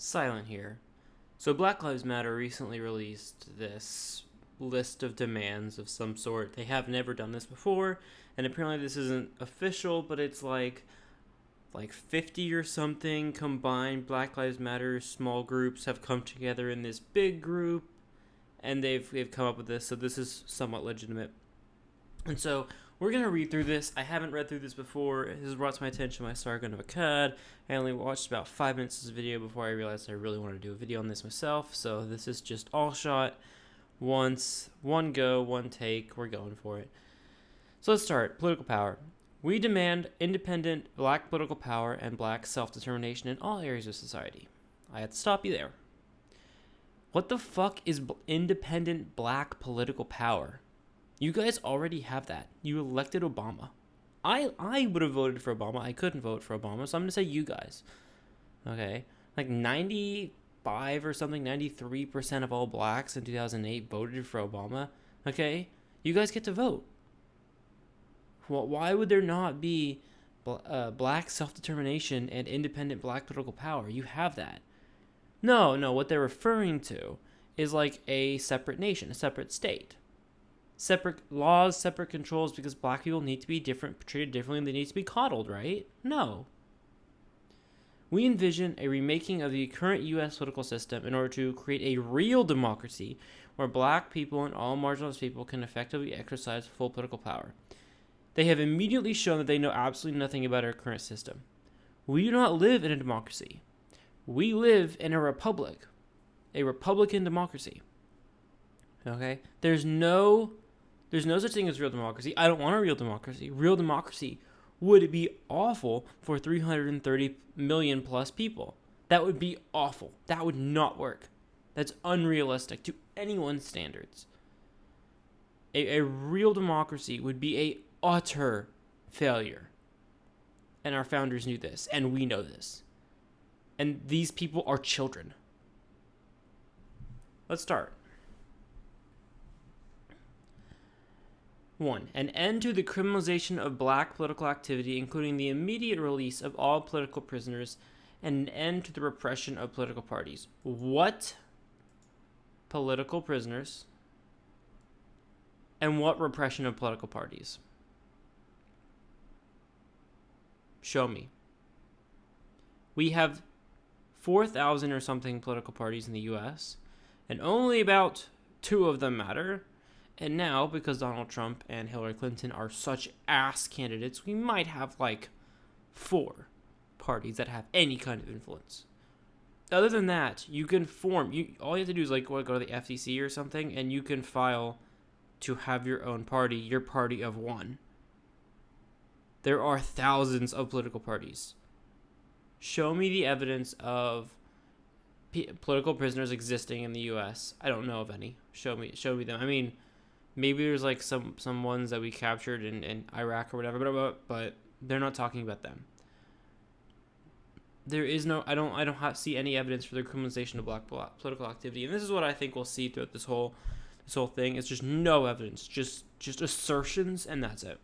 Silent here. So Black Lives Matter recently released this list of demands of some sort. They have never done this before, and apparently this isn't official, but it's like 50 or something combined Black Lives Matter small groups have come together in this big group, and they've come up with this, so this is somewhat legitimate. And so we're going to read through this. I haven't read through this before. This was brought to my attention by Sargon of Akkad. I only watched about 5 minutes of this video before I realized I really wanted to do a video on this myself. So this is just all shot once, one go, one take. We're going for it. So let's start. Political power. We demand independent black political power and black self-determination in all areas of society. I had to stop you there. What the fuck is independent black political power? You guys already have that. You elected Obama. I would have voted for Obama. I couldn't vote for Obama, so I'm going to say you guys. Okay? Like 95 or something, 93% of all blacks in 2008 voted for Obama. Okay? You guys get to vote. Well, why would there not be black self-determination and independent black political power? You have that. No, what they're referring to is like a separate nation, a separate state. Separate laws, separate controls, because black people need to be treated differently, and they need to be coddled, right? No. We envision a remaking of the current U.S. political system in order to create a real democracy where black people and all marginalized people can effectively exercise full political power. They have immediately shown that they know absolutely nothing about our current system. We do not live in a democracy. We live in a republic, a Republican democracy. Okay? There's no such thing as real democracy. I don't want a real democracy. Real democracy would be awful for 330 million plus people. That would be awful. That would not work. That's unrealistic to anyone's standards. A real democracy would be a utter failure. And our founders knew this, and we know this. And these people are children. Let's start. 1. An end to the criminalization of black political activity, including the immediate release of all political prisoners, and an end to the repression of political parties. What political prisoners and what repression of political parties? Show me. We have 4,000 or something political parties in the U.S., and only about 2 of them matter. And now, because Donald Trump and Hillary Clinton are such ass candidates, we might have like 4 parties that have any kind of influence. Other than that, you can form. All you have to do is like go to the FCC or something, and you can file to have your own party, your party of one. There are thousands of political parties. Show me the evidence of political prisoners existing in the U.S. I don't know of any. Show me them. I mean, maybe there's like some ones that we captured in Iraq or whatever, but they're not talking about them. There is no. I don't see any evidence for the criminalization of black political activity, and this is what I think we'll see throughout this whole thing. It's just no evidence, just assertions, and that's it.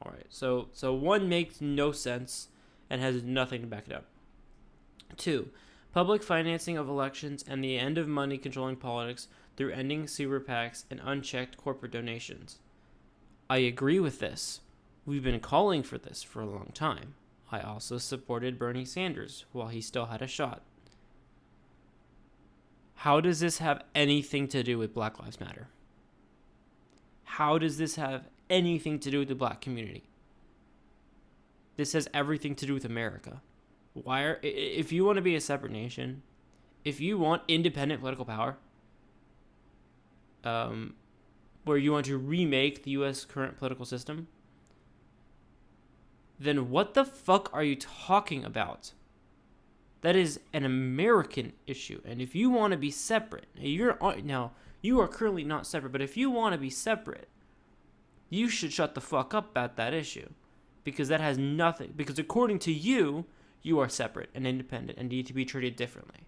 All right. So 1 makes no sense and has nothing to back it up. 2. Public financing of elections and the end of money controlling politics through ending super PACs and unchecked corporate donations. I agree with this. We've been calling for this for a long time. I also supported Bernie Sanders while he still had a shot. How does this have anything to do with Black Lives Matter? How does this have anything to do with the black community? This has everything to do with America. If you want to be a separate nation, if you want independent political power, where you want to remake the U.S. current political system, then what the fuck are you talking about? That is an American issue. And if you want to be separate, you are currently not separate, but if you want to be separate, you should shut the fuck up about that issue. Because that has nothing, because according to you, you are separate and independent and need to be treated differently.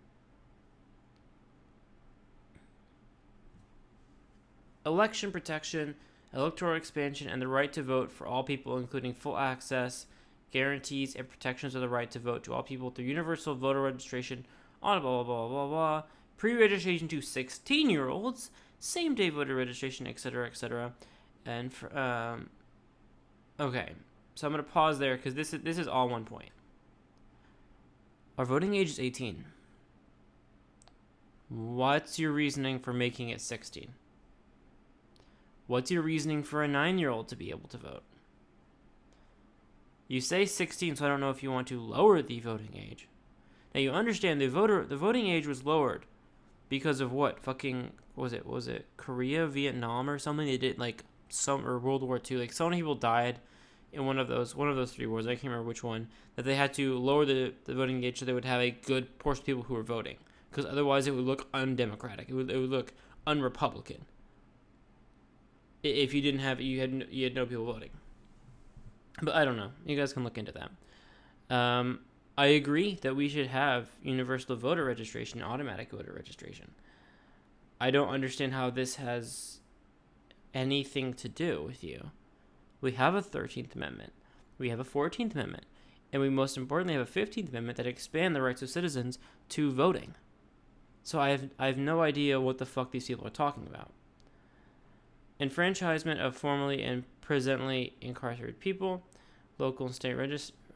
Election protection, electoral expansion, and the right to vote for all people, including full access, guarantees, and protections of the right to vote to all people through universal voter registration, blah, blah, blah, blah, blah. Pre-registration to 16-year-olds, same-day voter registration, etc., etc. And, okay, so I'm going to pause there because this is all one point. Our voting age is 18. What's your reasoning for making it 16? What's your reasoning for a 9-year-old to be able to vote? You say 16, so I don't know if you want to lower the voting age. Now you understand the voting age was lowered because of what? Fucking was it Korea, Vietnam, or something? They did or World War II. Like so many people died in one of those 3 wars. I can't remember which one. That they had to lower the voting age so they would have a good portion of people who were voting, because otherwise it would look undemocratic. It would look unrepublican. If you didn't have you had no people voting. But I don't know. You guys can look into that. I agree that we should have universal voter registration, automatic voter registration. I don't understand how this has anything to do with you. We have a 13th Amendment. We have a 14th Amendment. And we most importantly have a 15th Amendment that expand the rights of citizens to voting. So I have no idea what the fuck these people are talking about. Enfranchisement of formerly and presently incarcerated people, local and state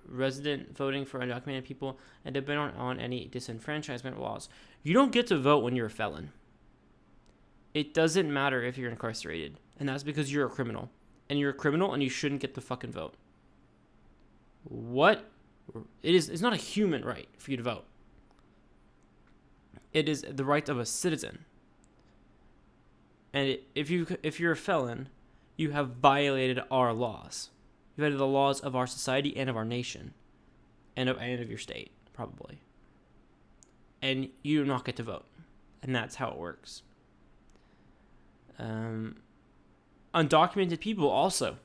resident voting for undocumented people, and dependent on any disenfranchisement laws. You don't get to vote when you're a felon. It doesn't matter if you're incarcerated, and that's because you're a criminal. And you're a criminal, and you shouldn't get to fucking vote. What? It's not a human right for you to vote. It is the right of a citizen. And if you're a felon, you have violated our laws. You've violated the laws of our society and of our nation, and of your state, probably. And you do not get to vote, and that's how it works. Undocumented people also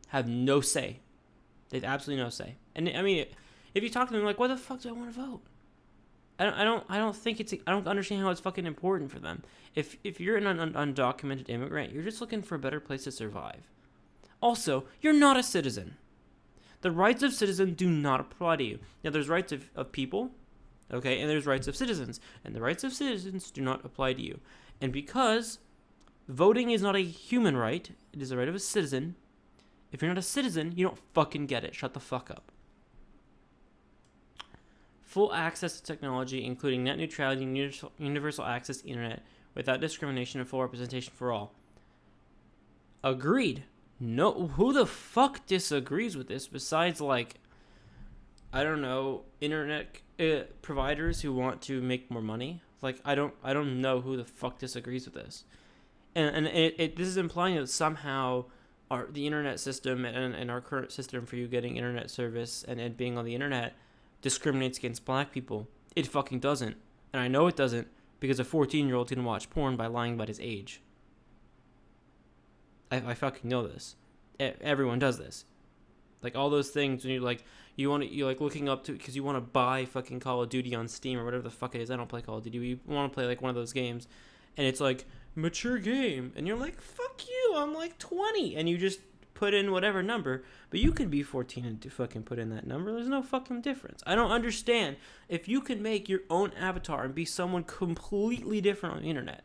have no say. They have absolutely no say. And I mean, if you talk to them, like, why the fuck do I want to vote? I don't understand how it's fucking important for them. If you're an undocumented immigrant, you're just looking for a better place to survive. Also, you're not a citizen. The rights of citizens do not apply to you. Now, there's rights of people, okay, and there's rights of citizens. And the rights of citizens do not apply to you. And because voting is not a human right, it is the right of a citizen. If you're not a citizen, you don't fucking get it. Shut the fuck up. Full access to technology, including net neutrality and universal access to the internet, without discrimination and full representation for all. Agreed. No, who the fuck disagrees with this besides, like, I don't know, internet providers who want to make more money? Like, I don't know who the fuck disagrees with this. And this is implying that somehow the internet system and our current system for you getting internet service and being on the internet discriminates against black people. It fucking doesn't. And I know it doesn't because a 14-year-old can watch porn by lying about his age. I fucking know this. Everyone does this. Like, all those things when you're looking up to, because you want to buy fucking Call of Duty on Steam or whatever the fuck it is. I don't play Call of Duty. You want to play like one of those games, and it's like, mature game, and you're like, fuck you, I'm like 20, and you just put in whatever number, but you could be 14 and fucking put in that number. There's no fucking difference. I don't understand. If you can make your own avatar and be someone completely different on the internet,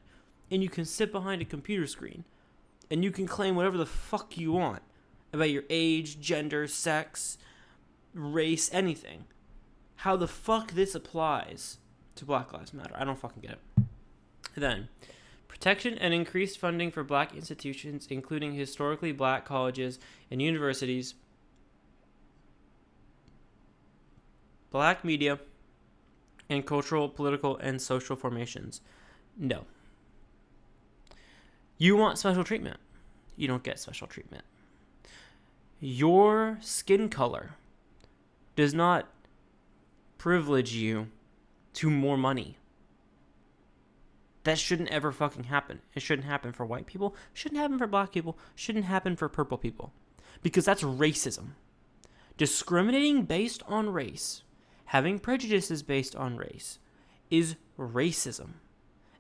and you can sit behind a computer screen, and you can claim whatever the fuck you want about your age, gender, sex, race, anything, how the fuck this applies to Black Lives Matter, I don't fucking get it. Then, protection and increased funding for black institutions, including historically black colleges and universities, black media, and cultural, political, and social formations. No. You want special treatment. You don't get special treatment. Your skin color does not privilege you to more money. That shouldn't ever fucking happen. It shouldn't happen for white people. Shouldn't happen for black people. Shouldn't happen for purple people. Because that's racism. Discriminating based on race, having prejudices based on race, is racism.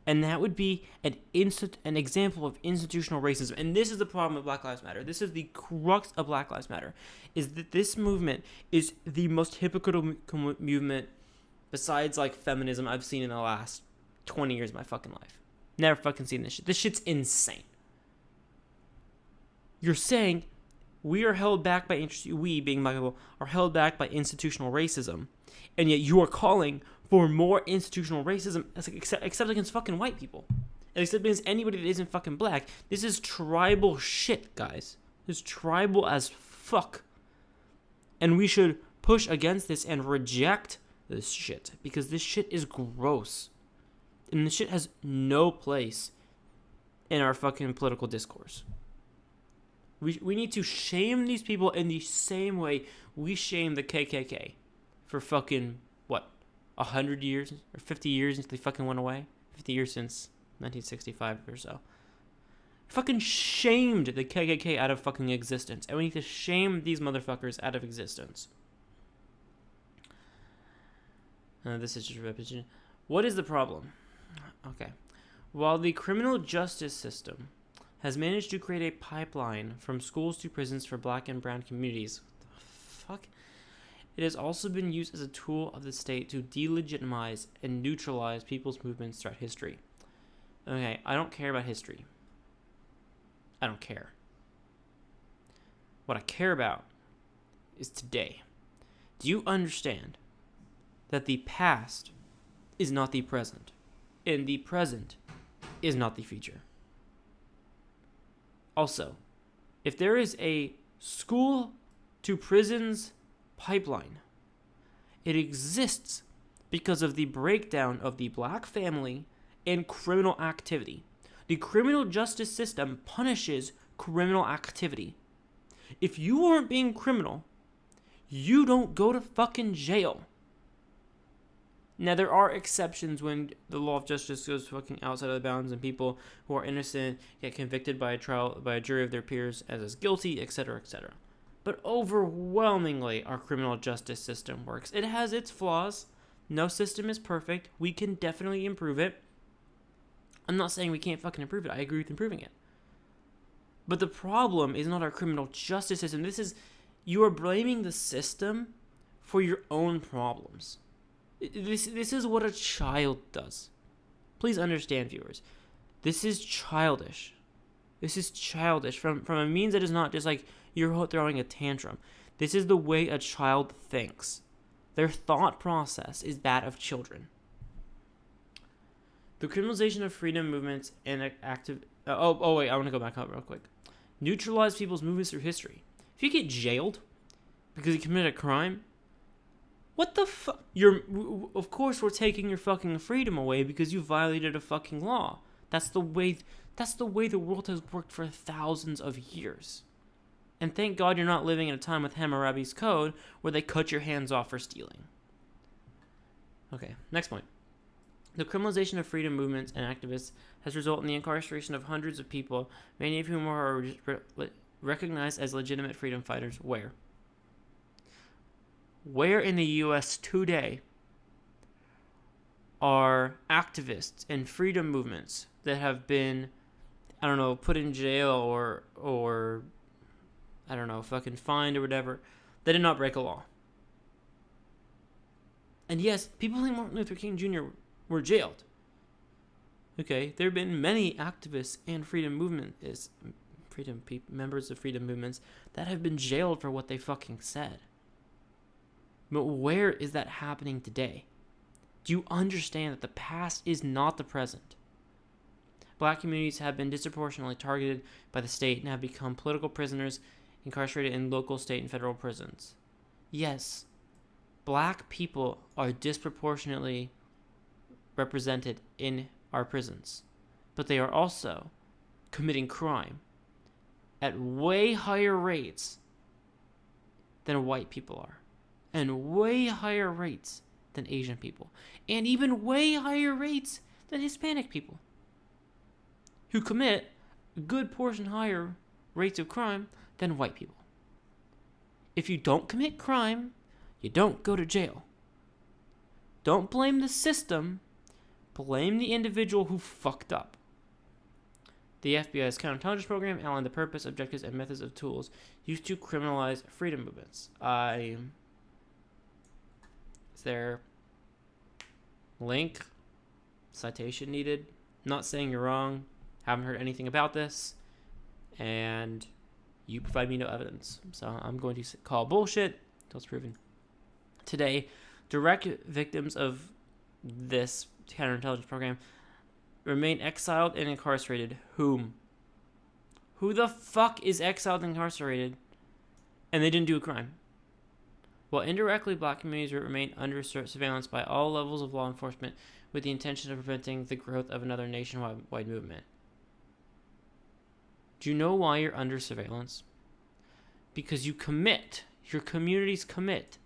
And that would be an example of institutional racism. And this is the problem with Black Lives Matter. This is the crux of Black Lives Matter, is that this movement is the most hypocritical movement besides like feminism I've seen in the last 20 years of my fucking life. Never fucking seen this shit. This shit's insane. You're saying we are held back by, we being black people, are held back by institutional racism, and yet you are calling for more institutional racism except against fucking white people. And except against anybody that isn't fucking black. This is tribal shit, guys. This is tribal as fuck. And we should push against this and reject this shit, because this shit is gross. And this shit has no place in our fucking political discourse. We need to shame these people in the same way we shame the KKK for fucking, 100 years or 50 years since they fucking went away? 50 years since 1965 or so. Fucking shamed the KKK out of fucking existence. And we need to shame these motherfuckers out of existence. This is just a repetition. What is the problem? Okay. While the criminal justice system has managed to create a pipeline from schools to prisons for black and brown communities, what the fuck? It has also been used as a tool of the state to delegitimize and neutralize people's movements throughout history. Okay, I don't care about history. I don't care. What I care about is today. Do you understand that the past is not the present, and the present is not the future? Also, if there is a school to prisons pipeline, it exists because of the breakdown of the black family and criminal activity. The criminal justice system punishes criminal activity. If you aren't being criminal, you don't go to fucking jail. Now, there are exceptions when the law of justice goes fucking outside of the bounds and people who are innocent get convicted by a jury of their peers as guilty, etc., etc. But overwhelmingly, our criminal justice system works. It has its flaws. No system is perfect. We can definitely improve it. I'm not saying we can't fucking improve it. I agree with improving it. But the problem is not our criminal justice system. You are blaming the system for your own problems. This is what a child does. Please understand, viewers. This is childish. This is childish from a means that is not just like you're throwing a tantrum. This is the way a child thinks. Their thought process is that of children. The criminalization of freedom movements and active... wait, I want to go back up real quick. Neutralize people's movements through history. If you get jailed because you committed a crime, what the fuck? Of course we're taking your fucking freedom away because you violated a fucking law. That's the way the world has worked for thousands of years. And thank God you're not living in a time with Hammurabi's Code where they cut your hands off for stealing. Okay, next point. The criminalization of freedom movements and activists has resulted in the incarceration of hundreds of people, many of whom are recognized as legitimate freedom fighters. Where? Where in the U.S. today are activists and freedom movements that have been, put in jail or fucking fined or whatever, that did not break a law? And yes, people like Martin Luther King Jr. were jailed. Okay, there have been many activists and members of freedom movements that have been jailed for what they fucking said. But where is that happening today? Do you understand that the past is not the present? Black communities have been disproportionately targeted by the state and have become political prisoners incarcerated in local, state, and federal prisons. Yes, black people are disproportionately represented in our prisons, but they are also committing crime at way higher rates than white people are, and way higher rates than Asian people, and even way higher rates than Hispanic people, who commit a good portion higher rates of crime than white people. If you don't commit crime, you don't go to jail. Don't blame the system. Blame the individual who fucked up. The FBI's counterintelligence program outlined the purpose, objectives, and methods of tools used to criminalize freedom movements. Is there Link. Citation needed. Not saying you're wrong. Haven't heard anything about this. And you provide me no evidence. So I'm going to call bullshit until it's proven. Today, direct victims of this counterintelligence program remain exiled and incarcerated. Whom? Who the fuck is exiled and incarcerated and they didn't do a crime? While indirectly, black communities remain under surveillance by all levels of law enforcement with the intention of preventing the growth of another nationwide movement. Do you know why you're under surveillance? Because your communities commit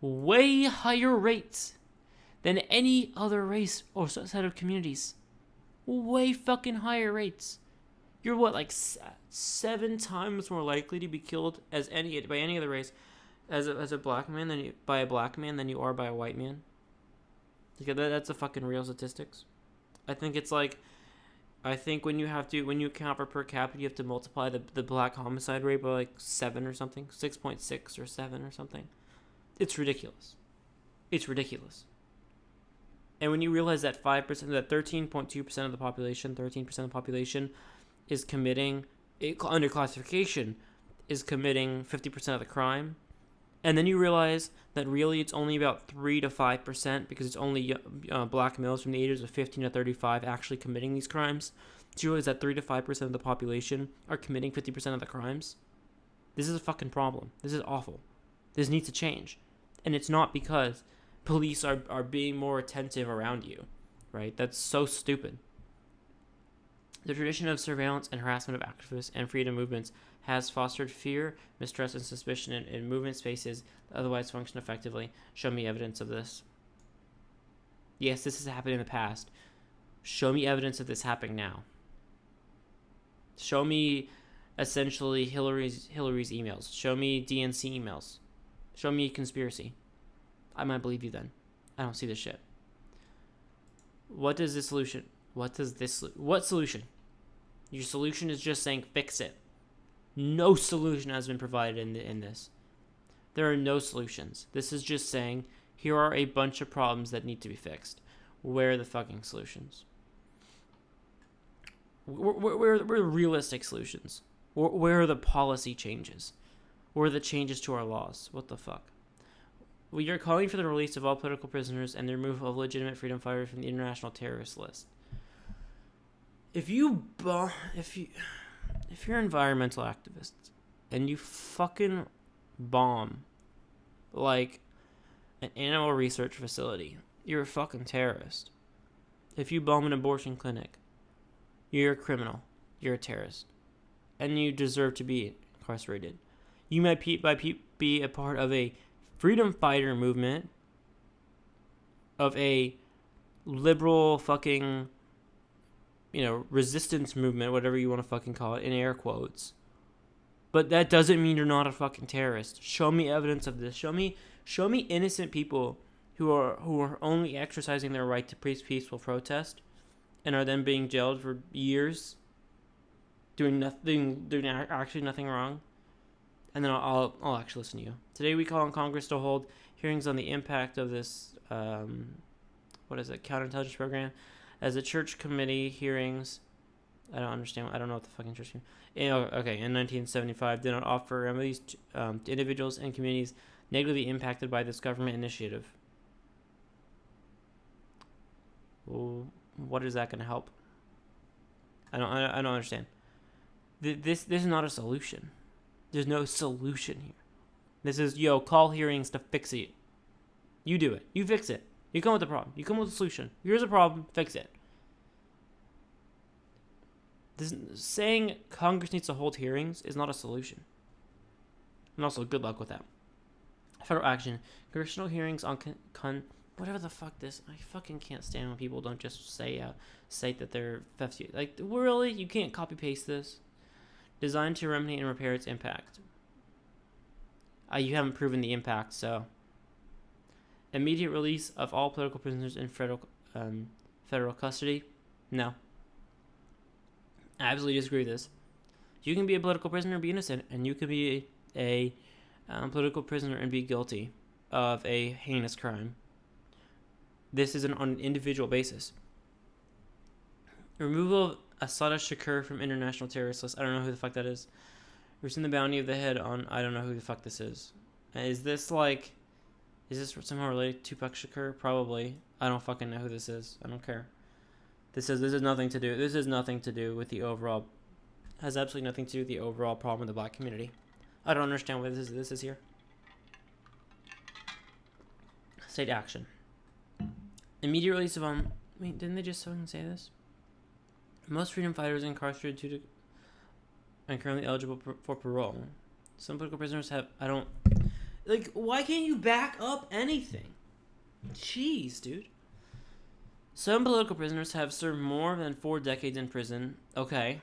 way higher rates than any other race or set of communities. Way fucking higher rates. You're like 7 times more likely to be killed by any other race as a black man than by a black man than you are by a white man. That's a fucking real statistics. I think when you account for per capita, you have to multiply the black homicide rate by like 7 or something, 6.6 or 7 or something. It's ridiculous. And when you realize that 5%, that 13.2% of the population, 13% of the population is committing, under classification, is committing 50% of the crime, and then you realize that really it's only about 3 to 5% because it's only black males from the ages of 15 to 35 actually committing these crimes. Do you realize that 3 to 5% of the population are committing 50% of the crimes? This is a fucking problem. This is awful. This needs to change. And it's not because police are being more attentive around you, right? That's so stupid. The tradition of surveillance and harassment of activists and freedom movements has fostered fear, mistrust, and suspicion in movement spaces that otherwise function effectively. Show me evidence of this. Yes, this has happened in the past. Show me evidence of this happening now. Show me, essentially, Hillary's emails. Show me DNC emails. Show me conspiracy. I might believe you then. I don't see this shit. What solution? What solution? Your solution is just saying fix it. No solution has been provided in this. There are no solutions. This is just saying, here are a bunch of problems that need to be fixed. Where are the fucking solutions? Where are the realistic solutions? Where are the policy changes? Where are the changes to our laws? What the fuck? We are calling for the release of all political prisoners and the removal of legitimate freedom fighters from the international terrorist list. If you're environmental activists and you fucking bomb like an animal research facility, you're a fucking terrorist. If you bomb an abortion clinic, you're a criminal. You're a terrorist. And you deserve to be incarcerated. You might be a part of a freedom fighter movement, of a liberal fucking, resistance movement, whatever you want to fucking call it, in air quotes. But that doesn't mean you're not a fucking terrorist. Show me evidence of this. Show me innocent people who are only exercising their right to peaceful protest and are then being jailed for years, doing actually nothing wrong. And then I'll actually listen to you. Today we call on Congress to hold hearings on the impact of this, counterintelligence program. As a church committee hearings, I don't understand. I don't know what the fucking church. In 1975, did not offer remedies to individuals and communities negatively impacted by this government initiative. Well, what is that going to help? I don't understand. This is not a solution. There's no solution here. This is, call hearings to fix it. You do it. You fix it. You come with the problem. You come with a solution. Here's a problem. Fix it. Saying Congress needs to hold hearings is not a solution. And also, good luck with that. Federal action. Congressional hearings on whatever the fuck this. I fucking can't stand when people don't just say that they're 50. Like, really? You can't copy paste this? Designed to remedy and repair its impact. You haven't proven the impact, so. Immediate release of all political prisoners in federal custody? No. I absolutely disagree with this. You can be a political prisoner and be innocent, and you can be a political prisoner and be guilty of a heinous crime. This is on an individual basis. Removal of Asada Shakur from international terrorist list. I don't know who the fuck that is. Rescind the bounty of the head on. I don't know who the fuck this is. Is this somehow related to Tupac Shakur? Probably. I don't fucking know who this is. I don't care. This is nothing to do. This has nothing to do with the overall. Has absolutely nothing to do with the overall problem of the black community. I don't understand why this is here. State action. Immediate release of wait, didn't they just fucking say this? Most freedom fighters incarcerated and currently eligible for parole. Some political prisoners have. Why can't you back up anything? Jeez, dude. Some political prisoners have served more than 4 decades in prison. Okay.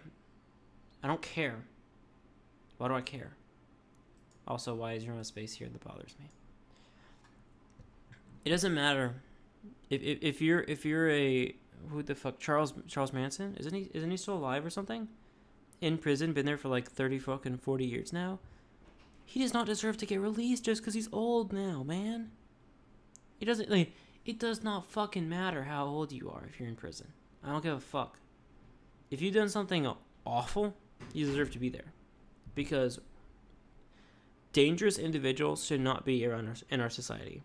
I don't care. Why do I care? Also, why is there no space here that bothers me? It doesn't matter. If you're a who the fuck Charles Manson, isn't he still alive or something? In prison, been there for like 40 years now. He does not deserve to get released just because he's old now, man. It does not fucking matter how old you are if you're in prison. I don't give a fuck. If you've done something awful, you deserve to be there. Because dangerous individuals should not be around in our society.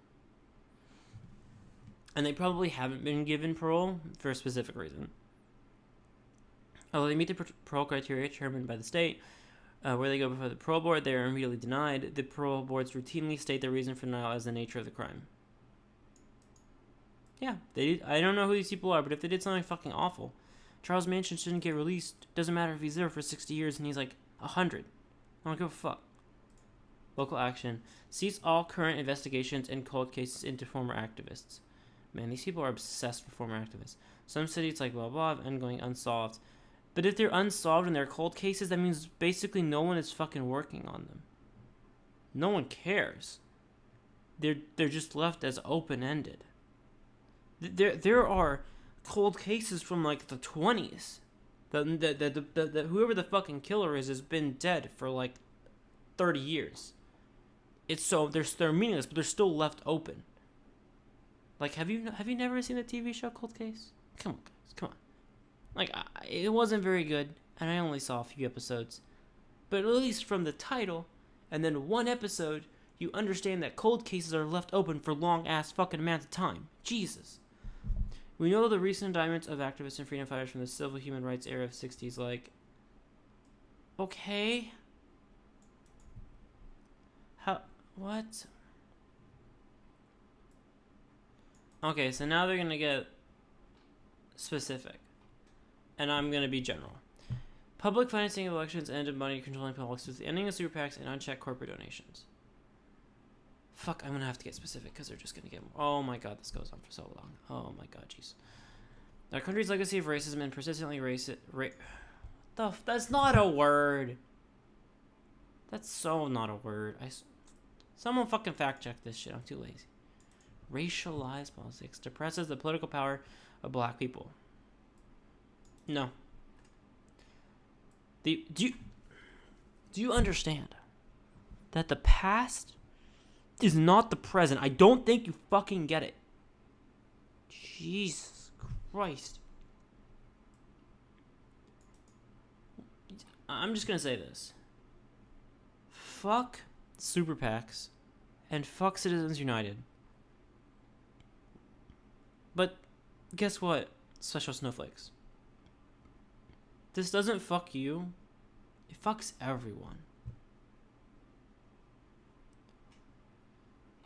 And they probably haven't been given parole for a specific reason. Although they meet the parole criteria determined by the state, where they go before the parole board, they are immediately denied. The parole boards routinely state their reason for denial as the nature of the crime. Yeah, I don't know who these people are, but if they did something fucking awful, Charles Manson shouldn't get released. Doesn't matter if he's there for 60 years and he's like 100. I don't give a fuck. Local action. Cease all current investigations and cold cases into former activists. Man, these people are obsessed with former activists. Some cities like blah blah and going unsolved. But if they're unsolved and they're cold cases, that means basically no one is fucking working on them. No one cares. They're just left as open-ended. There are cold cases from like the 20s. That whoever the fucking killer is has been dead for like 30 years. They're meaningless, but they're still left open. Like, have you never seen the TV show Cold Case? Come on, guys, come on. Like, it wasn't very good, and I only saw a few episodes. But at least from the title, and then one episode, you understand that cold cases are left open for long-ass fucking amounts of time. Jesus. We know the recent indictments of activists and freedom fighters from the civil human rights era of 60s, like... Okay. What? Okay, so now they're gonna get specific. And I'm gonna be general. Public financing of elections and money controlling politics with the ending of super PACs and unchecked corporate donations. Fuck, I'm gonna have to get specific because they're just gonna get more. Oh my god, this goes on for so long. Oh my god, jeez. Our country's legacy of racism and persistently racist. That's not a word. That's so not a word. Someone fucking fact check this shit. I'm too lazy. Racialized politics depresses the political power of black people. No. Do you understand that the past is not the present? I don't think you fucking get it. Jesus Christ. I'm just gonna say this. Fuck super PACs and fuck Citizens United. But guess what, special snowflakes? This doesn't fuck you. It fucks everyone.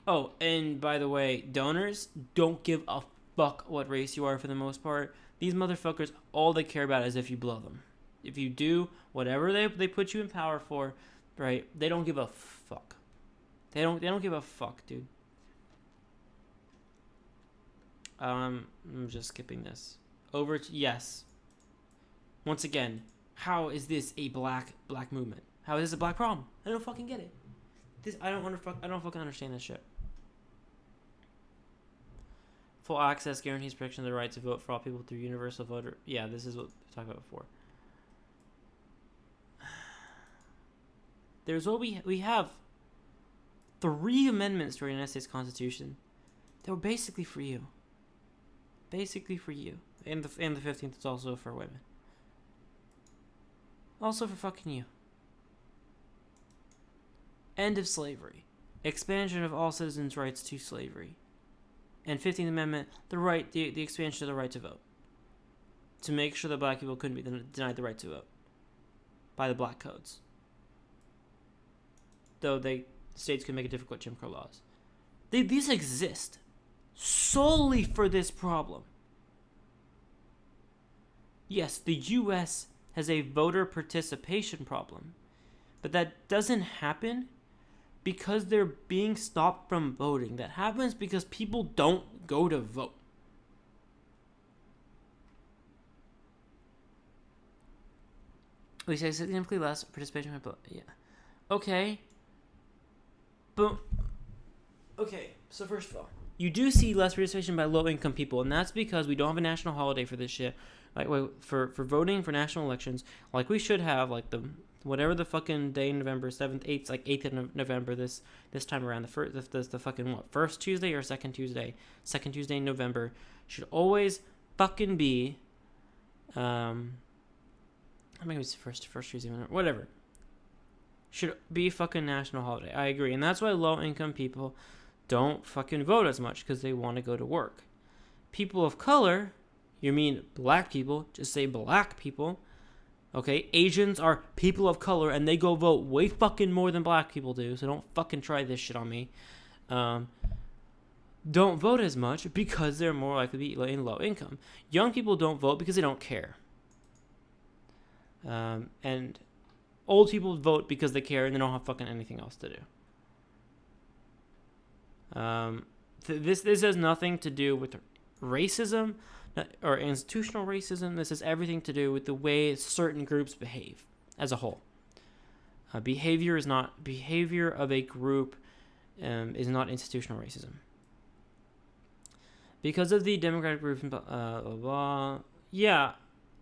Oh, and by the way, donors don't give a fuck what race you are for the most part. These motherfuckers, all they care about is if you blow them. If you do whatever they put you in power for, right? They don't give a fuck. They don't give a fuck, dude. I'm just skipping this. Over to yes. Once again, how is this a black movement? How is this a black problem? I don't fucking get it. I don't fucking understand this shit. Full access guarantees protection of the right to vote for all people through universal voter. Yeah, this is what we talked about before. There's what we have 3 amendments to our United States Constitution that were basically for you. basically for you. And the 15th is also for women. Also for fucking you. End of slavery. Expansion of all citizens' rights to slavery. And 15th Amendment, the expansion of the right to vote. To make sure that black people couldn't be denied the right to vote by the black codes. Though states could make it difficult Jim Crow laws. These exist solely for this problem. Yes, the U.S. has a voter participation problem, but that doesn't happen because they're being stopped from voting. That happens because people don't go to vote. We say significantly less participation. Yeah. Okay. Boom. Okay, so first of all, you do see less participation by low-income people, and that's because we don't have a national holiday for this shit. Like, for voting for national elections, like we should have, like, whatever the fucking day in November, 7th, 8th, like 8th of November this time around, the fucking, what, first Tuesday or second Tuesday? Second Tuesday in November should always fucking be, I think it was first Tuesday, whatever. Should be fucking national holiday. I agree. And that's why low-income people don't fucking vote as much, because they want to go to work. People of color, you mean black people, just say black people, okay? Asians are people of color, and they go vote way fucking more than black people do, so don't fucking try this shit on me. Don't vote as much because they're more likely to be in low income. Young people don't vote because they don't care. And old people vote because they care and they don't have fucking anything else to do. This has nothing to do with racism or institutional racism. This has everything to do with the way certain groups behave as a whole. Behavior of a group is not institutional racism. Because of the demographic group, blah, blah, blah. Yeah.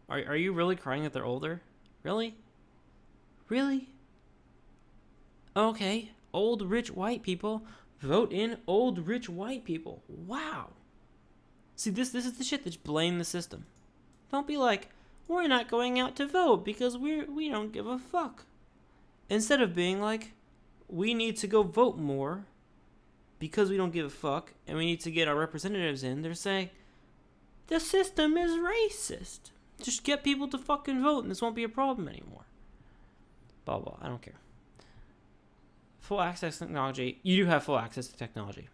Are you really crying that they're older? Really? Really? Okay. Old, rich, white people. Vote in old, rich, white people. Wow. See, this is the shit that's blame the system. Don't be like, we're not going out to vote because we don't give a fuck. Instead of being like, we need to go vote more because we don't give a fuck and we need to get our representatives in, they're saying, the system is racist. Just get people to fucking vote and this won't be a problem anymore. Blah, blah. I don't care. Full access to technology. You do have full access to technology.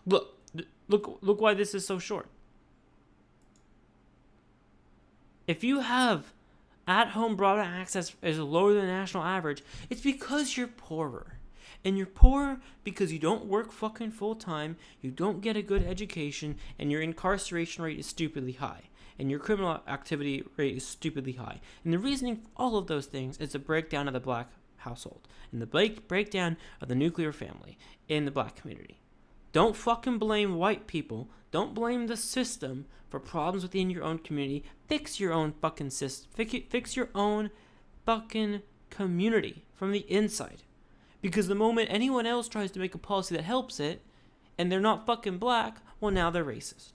Look why this is so short. If you have at-home broadband access is lower than the national average, it's because you're poorer. And you're poor because you don't work fucking full-time, you don't get a good education, and your incarceration rate is stupidly high. And your criminal activity rate is stupidly high. And the reasoning for all of those things is the breakdown of the black household and the breakdown of the nuclear family in the black community. Don't fucking blame white people. Don't blame the system for problems within your own community. Fix your own fucking system. Fix your own fucking community from the inside. Because the moment anyone else tries to make a policy that helps it, and they're not fucking black, well, now they're racist.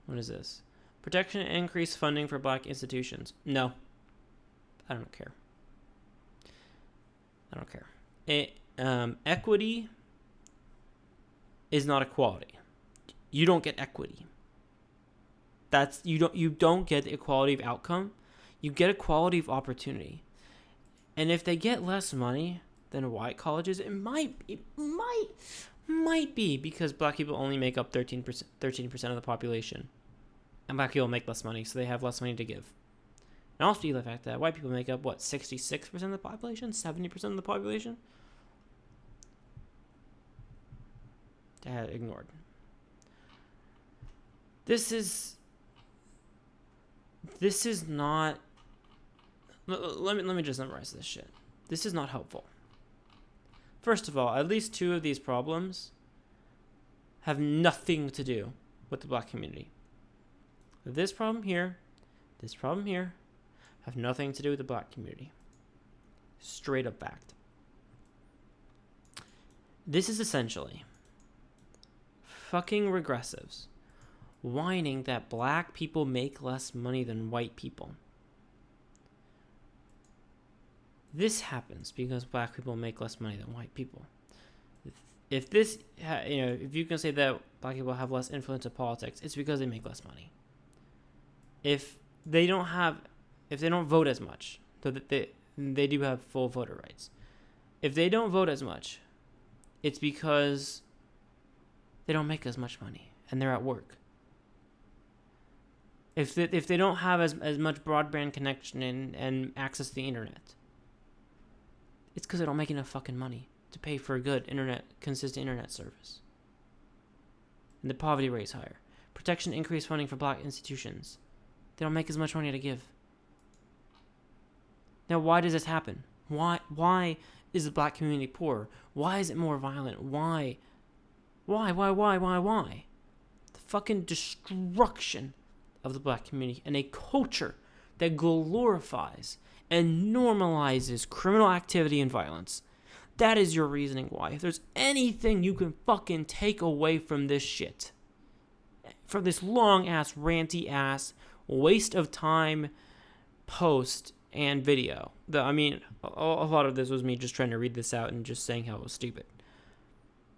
What is this? Protection and increased funding for black institutions. No. I don't care. I don't care. Equity is not equality. You don't get equity. You don't get equality of outcome. You get equality of opportunity. And if they get less money than white colleges, it might be because black people only make up 13% of the population. And black people make less money, so they have less money to give. And also the fact that white people make up, 66% of the population? 70% of the population? Ignored. This is not... Let me just summarize this shit. This is not helpful. First of all, at least two of these problems have nothing to do with the black community. This problem here have nothing to do with the black community. Straight up fact. This is essentially fucking regressives whining that black people make less money than white people. This happens because black people make less money than white people. If you can say that black people have less influence in politics, it's because they make less money. If they don't vote as much, so that they do have full voter rights. If they don't vote as much, it's because they don't make as much money and they're at work. If they don't have as much broadband connection and access to the internet, it's because they don't make enough fucking money to pay for a good consistent internet service. And the poverty rate is higher. Protection increased funding for black institutions. They don't make as much money to give. Now, why does this happen? Why is the black community poor? Why is it more violent? Why? The fucking destruction of the black community and a culture that glorifies and normalizes criminal activity and violence. That is your reasoning why. If there's anything you can fucking take away from this shit, from this long-ass, ranty-ass, waste of time post and video. A lot of this was me just trying to read this out and just saying how it was stupid.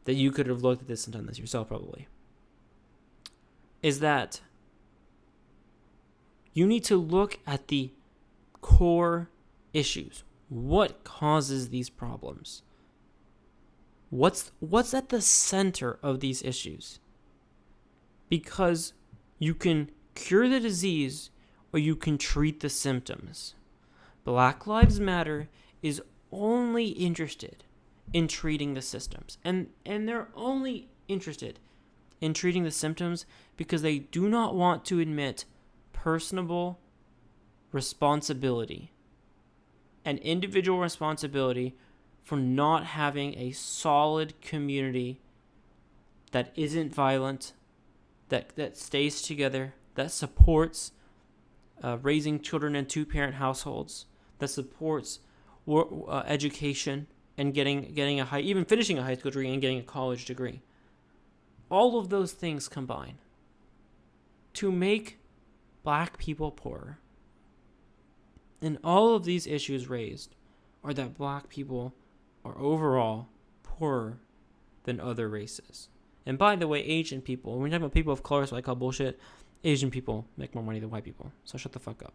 That you could have looked at this and done this yourself, probably. Is that you need to look at the core issues. What causes these problems? What's at the center of these issues? Because you can cure the disease or you can treat the symptoms. Black Lives Matter is only interested in treating the systems. And they're only interested in treating the symptoms because they do not want to admit personal responsibility and individual responsibility for not having a solid community that isn't violent, that stays together, that supports raising children in two-parent households, that supports education and even finishing a high school degree and getting a college degree. All of those things combine to make black people poorer. And all of these issues raised are that black people are overall poorer than other races. And by the way, Asian people, when we talk about people of color, so I call bullshit, Asian people make more money than white people. So shut the fuck up.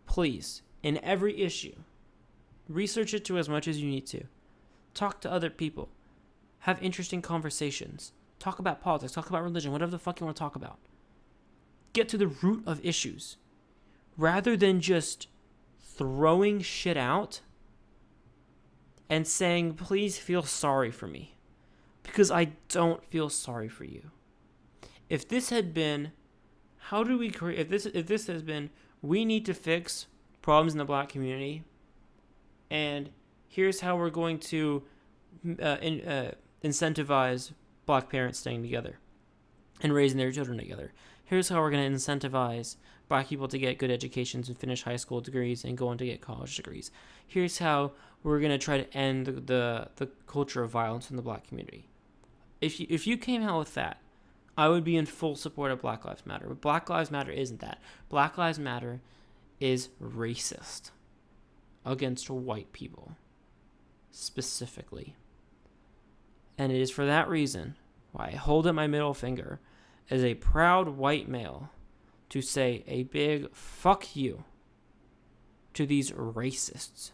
Please, in every issue, research it to as much as you need to. Talk to other people. Have interesting conversations. Talk about politics. Talk about religion. Whatever the fuck you want to talk about. Get to the root of issues. Rather than just throwing shit out and saying, please feel sorry for me. Because I don't feel sorry for you. If this had been, how do we create, if this has been, we need to fix problems in the black community, and here's how we're going to incentivize black parents staying together and raising their children together. Here's how we're going to incentivize black people to get good educations and finish high school degrees and go on to get college degrees. Here's how we're going to try to end the culture of violence in the black community. If you came out with that, I would be in full support of Black Lives Matter. But Black Lives Matter isn't that. Black Lives Matter is racist against white people, specifically. And it is for that reason why I hold up my middle finger as a proud white male to say a big fuck you to these racists.